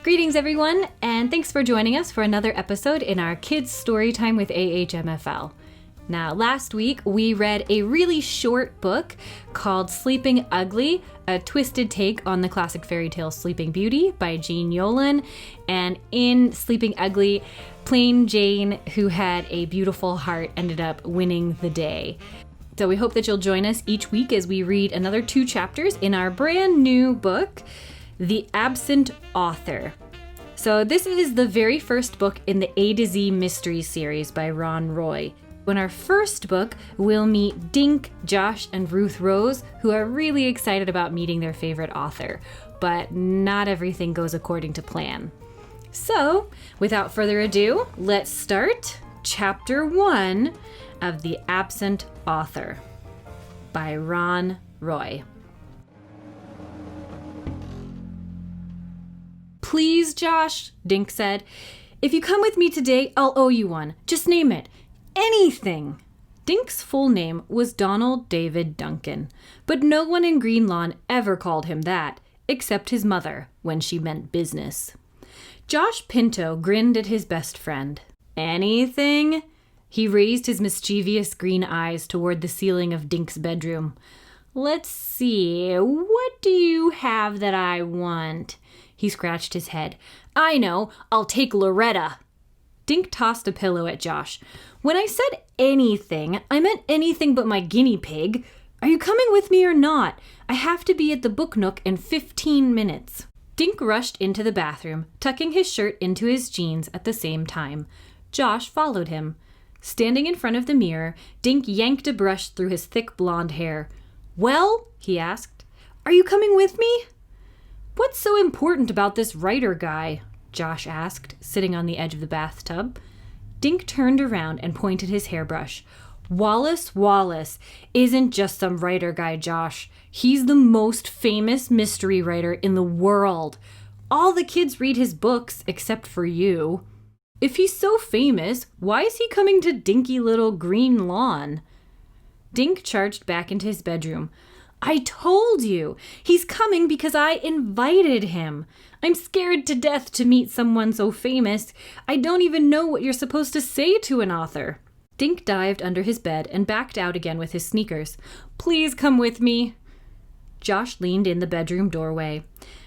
Greetings, everyone, and thanks for joining us for another episode in our Kids Storytime with AHMFL. Now, last week, we read a really short book called Sleeping Ugly, a twisted take on the classic fairy tale Sleeping Beauty by Jean Yolen. And in Sleeping Ugly, Plain Jane, who had a beautiful heart, ended up winning the day. So we hope that you'll join us each week as we read another 2 chapters in our brand new book, The Absent Author. So this is the very first book in the A to Z Mystery series by Ron Roy. In our first book, we'll meet Dink, Josh, and Ruth Rose, who are really excited about meeting their favorite author. But not everything goes according to plan. So, without further ado, let's start Chapter 1 of The Absent Author by Ron Roy. "Please, Josh," Dink said. "If you come with me today, I'll owe you one. Just name it. Anything." Dink's full name was Donald David Duncan, but no one in Green Lawn ever called him that, except his mother, when she meant business. Josh Pinto grinned at his best friend. "Anything?" He raised his mischievous green eyes toward the ceiling of Dink's bedroom. "Let's see, what do you have that I want?" He scratched his head. "I know, I'll take Loretta." Dink tossed a pillow at Josh. "When I said anything, I meant anything but my guinea pig. Are you coming with me or not? I have to be at the book nook in 15 minutes. Dink rushed into the bathroom, tucking his shirt into his jeans at the same time. Josh followed him. Standing in front of the mirror, Dink yanked a brush through his thick blonde hair. "Well?" he asked. "Are you coming with me?" "What's so important about this writer guy?" Josh asked, sitting on the edge of the bathtub. Dink turned around and pointed his hairbrush. "Wallace Wallace isn't just some writer guy, Josh. He's the most famous mystery writer in the world. All the kids read his books, except for you. If he's so famous, why is he coming to dinky little Green Lawn?" Dink charged back into his bedroom. "I told you! He's coming because I invited him. I'm scared to death to meet someone so famous. I don't even know what you're supposed to say to an author." Dink dived under his bed and backed out again with his sneakers. "Please come with me." Josh leaned in the bedroom doorway.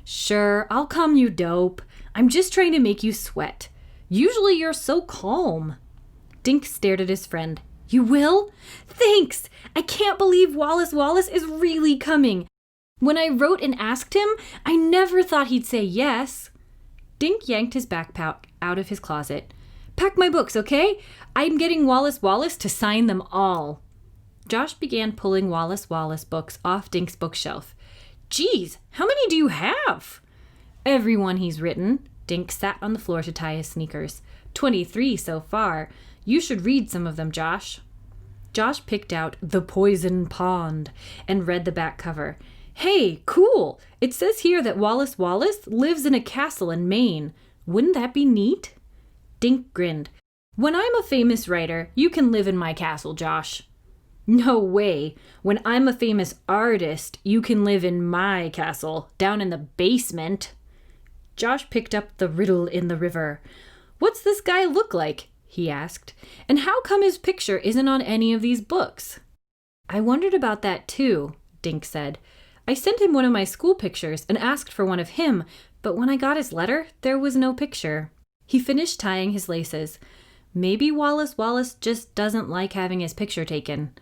"Sure, I'll come, you dope. I'm just trying to make you sweat. Usually you're so calm." Dink stared at his friend. "You will? Thanks! I can't believe Wallace Wallace is really coming. When I wrote and asked him, I never thought he'd say yes." Dink yanked his backpack out of his closet. "Pack my books, okay? I'm getting Wallace Wallace to sign them all." Josh began pulling Wallace Wallace books off Dink's bookshelf. "Geez, how many do you have?" "Everyone he's written." Dink sat on the floor to tie his sneakers. 23 so far. You should read some of them, Josh." Josh picked out The Poison Pond and read the back cover. "Hey, cool! It says here that Wallace Wallace lives in a castle in Maine. Wouldn't that be neat?" Dink grinned. "When I'm a famous writer, you can live in my castle, Josh." "No way. When I'm a famous artist, you can live in my castle, down in the basement." Josh picked up The Riddle in the River. "What's this guy look like?" he asked. "And how come his picture isn't on any of these books?" "I wondered about that too," Dink said. "I sent him one of my school pictures and asked for one of him, but when I got his letter, there was no picture." He finished tying his laces. "Maybe Wallace Wallace just doesn't like having his picture taken."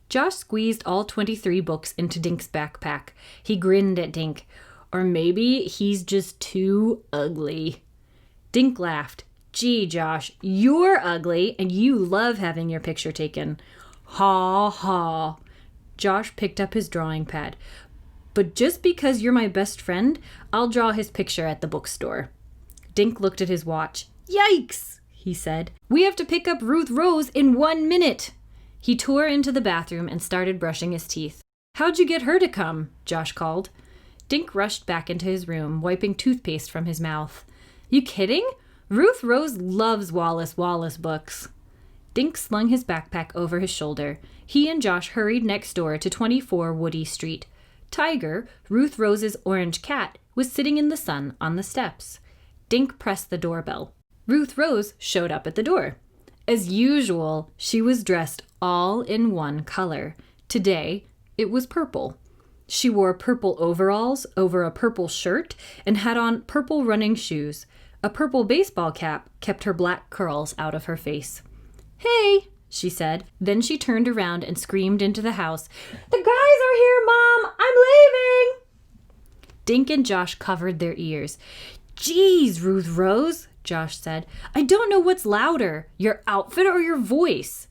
Josh squeezed all 23 books into Dink's backpack. He grinned at Dink. "Or maybe he's just too ugly." Dink laughed. "Gee, Josh, you're ugly and you love having your picture taken." "Ha ha." Josh picked up his drawing pad. "But just because you're my best friend, I'll draw his picture at the bookstore." Dink looked at his watch. "Yikes," he said. "We have to pick up Ruth Rose in 1 minute." He tore into the bathroom and started brushing his teeth. "How'd you get her to come?" Josh called. Dink rushed back into his room, wiping toothpaste from his mouth. "You kidding? Ruth Rose loves Wallace Wallace books." Dink slung his backpack over his shoulder. He and Josh hurried next door to 24 Woody Street. Tiger, Ruth Rose's orange cat, was sitting in the sun on the steps. Dink pressed the doorbell. Ruth Rose showed up at the door. As usual, she was dressed all in one color. Today, it was purple. She wore purple overalls over a purple shirt and had on purple running shoes. A purple baseball cap kept her black curls out of her face. "Hey," she said. Then she turned around and screamed into the house, "The guys are here, Mom! I'm leaving!" Dink and Josh covered their ears. "Geez, Ruth Rose," Josh said. "I don't know what's louder, your outfit or your voice."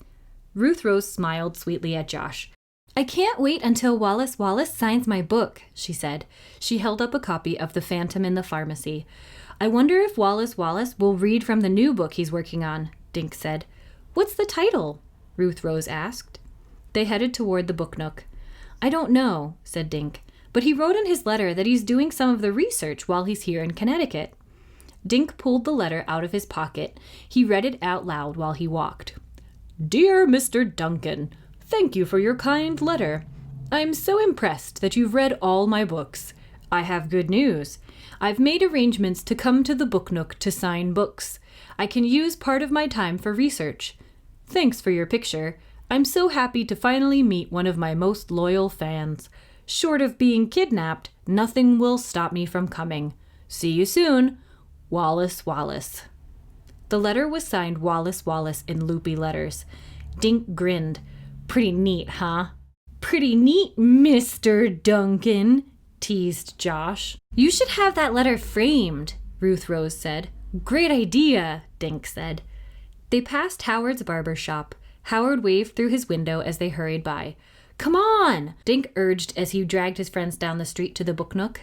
Ruth Rose smiled sweetly at Josh. "I can't wait until Wallace Wallace signs my book," she said. She held up a copy of The Phantom in the Pharmacy. "I wonder if Wallace Wallace will read from the new book he's working on," Dink said. "What's the title?" Ruth Rose asked. They headed toward the book nook. "I don't know," said Dink, "but he wrote in his letter that he's doing some of the research while he's here in Connecticut." Dink pulled the letter out of his pocket. He read it out loud while he walked. "Dear Mr. Duncan, thank you for your kind letter. I'm so impressed that you've read all my books. I have good news. I've made arrangements to come to the book nook to sign books. I can use part of my time for research. Thanks for your picture. I'm so happy to finally meet one of my most loyal fans. Short of being kidnapped, nothing will stop me from coming. See you soon. Wallace Wallace." The letter was signed Wallace Wallace in loopy letters. Dink grinned. "Pretty neat, huh?" "Pretty neat, Mr. Duncan," teased Josh. "You should have that letter framed," Ruth Rose said. "Great idea," Dink said. They passed Howard's barber shop. Howard waved through his window as they hurried by. "Come on," Dink urged as he dragged his friends down the street to the book nook.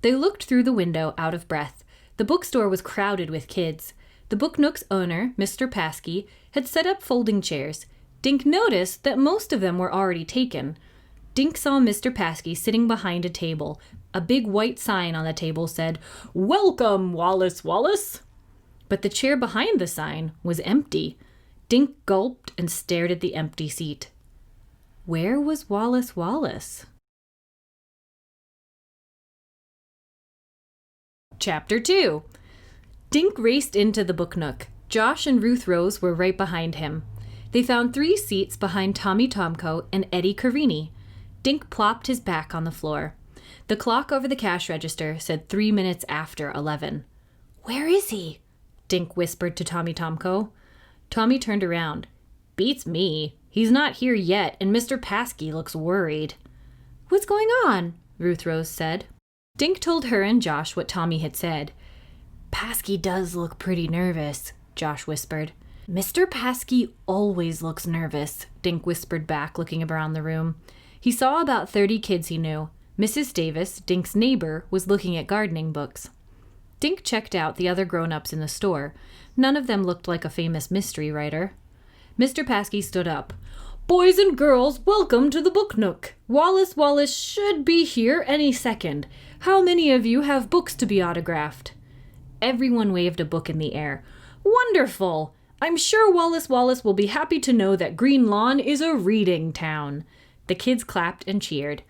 They looked through the window, out of breath. The bookstore was crowded with kids. The book nook's owner, Mr. Paskey, had set up folding chairs. Dink noticed that most of them were already taken. Dink saw Mr. Paskey sitting behind a table. A big white sign on the table said, "Welcome, Wallace Wallace." But the chair behind the sign was empty. Dink gulped and stared at the empty seat. Where was Wallace Wallace? Chapter 2. Dink raced into the book nook. Josh and Ruth Rose were right behind him. They found 3 seats behind Tommy Tomko and Eddie Carini. Dink plopped his back on the floor. The clock over the cash register said 3 minutes after 11. "Where is he?" Dink whispered to Tommy Tomko. Tommy turned around. "Beats me. He's not here yet, and Mr. Paskey looks worried." "What's going on?" Ruth Rose said. Dink told her and Josh what Tommy had said. "Paskey does look pretty nervous," Josh whispered. "Mr. Paskey always looks nervous," Dink whispered back, looking around the room. He saw about 30 kids he knew. Mrs. Davis, Dink's neighbor, was looking at gardening books. Dink checked out the other grown-ups in the store. None of them looked like a famous mystery writer. Mr. Paskey stood up. "Boys and girls, welcome to the book nook. Wallace Wallace should be here any second. How many of you have books to be autographed?" Everyone waved a book in the air. "Wonderful! I'm sure Wallace Wallace will be happy to know that Green Lawn is a reading town." The kids clapped and cheered.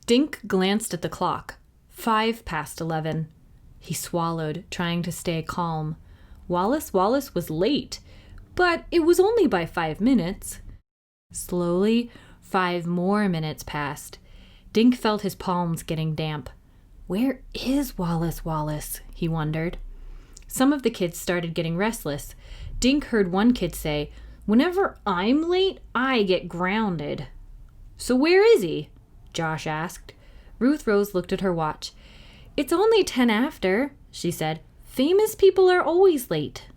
Dink glanced at the clock. 5 past 11. He swallowed, trying to stay calm. Wallace Wallace was late, but it was only by 5 minutes. Slowly, 5 more minutes passed. Dink felt his palms getting damp. Where is Wallace Wallace? He wondered. Some of the kids started getting restless. Dink heard one kid say, "Whenever I'm late, I get grounded." "So where is he?" Josh asked. Ruth Rose looked at her watch. "It's only 10 after, she said. "Famous people are always late."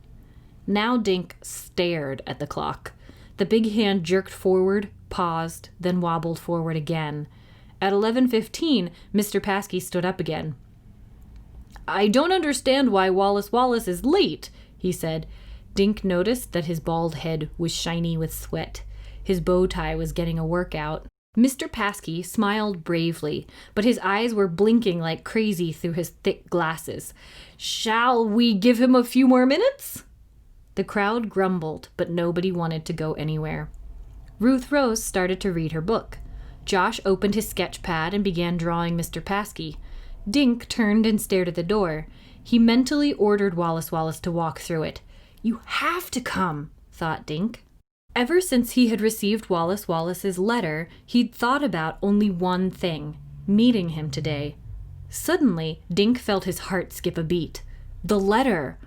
Now Dink stared at the clock. The big hand jerked forward, paused, then wobbled forward again. At 11:15, Mr. Paskey stood up again. "I don't understand why Wallace Wallace is late," he said. Dink noticed that his bald head was shiny with sweat. His bow tie was getting a workout. Mr. Paskey smiled bravely, but his eyes were blinking like crazy through his thick glasses. "Shall we give him a few more minutes?" The crowd grumbled, but nobody wanted to go anywhere. Ruth Rose started to read her book. Josh opened his sketch pad and began drawing Mr. Paskey. Dink turned and stared at the door. He mentally ordered Wallace Wallace to walk through it. "You have to come," thought Dink. Ever since he had received Wallace Wallace's letter, he'd thought about only one thing: meeting him today. Suddenly, Dink felt his heart skip a beat. The letter!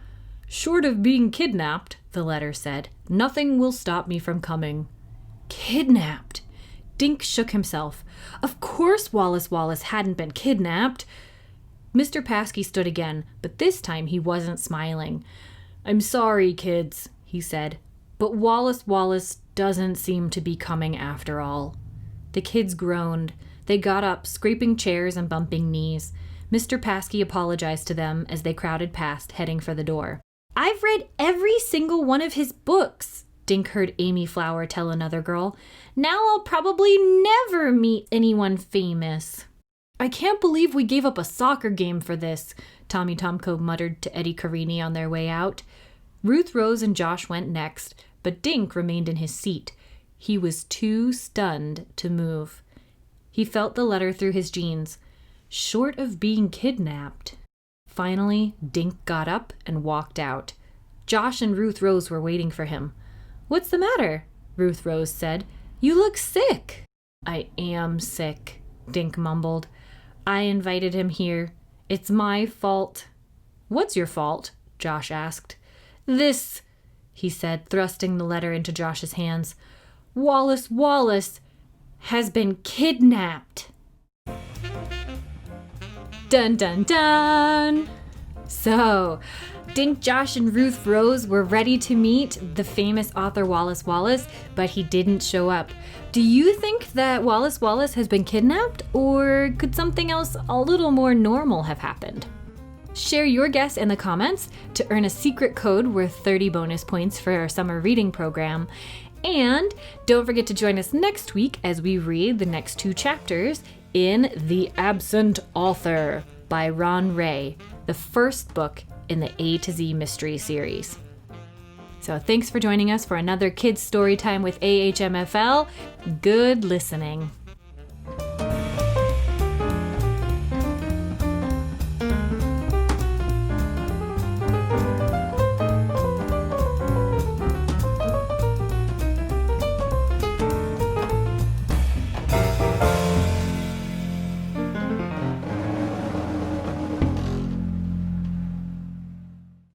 "Short of being kidnapped," the letter said, "nothing will stop me from coming." Kidnapped! Dink shook himself. Of course Wallace Wallace hadn't been kidnapped. Mr. Paskey stood again, but this time he wasn't smiling. "I'm sorry, kids," he said, "but Wallace Wallace doesn't seem to be coming after all." The kids groaned. They got up, scraping chairs and bumping knees. Mr. Paskey apologized to them as they crowded past, heading for the door. "I've read every single one of his books," Dink heard Amy Flower tell another girl. "Now I'll probably never meet anyone famous." "I can't believe we gave up a soccer game for this," Tommy Tomko muttered to Eddie Carini on their way out. Ruth Rose and Josh went next, but Dink remained in his seat. He was too stunned to move. He felt the letter through his jeans. Short of being kidnapped. Finally, Dink got up and walked out. Josh and Ruth Rose were waiting for him. "What's the matter?" Ruth Rose said. "You look sick." "I am sick," Dink mumbled. "I invited him here. It's my fault." "What's your fault?" Josh asked. "This," he said, thrusting the letter into Josh's hands. "Wallace Wallace has been kidnapped." Dun dun dun! So, Dink, Josh, and Ruth Rose were ready to meet the famous author Wallace Wallace, but he didn't show up. Do you think that Wallace Wallace has been kidnapped, or could something else a little more normal have happened? Share your guess in the comments to earn a secret code worth 30 bonus points for our summer reading program. And don't forget to join us next week as we read the next 2 chapters in The Absent Author by Ron Ray, the first book in the A to Z mystery series. So thanks for joining us for another Kids Storytime with AHMFL. Good listening.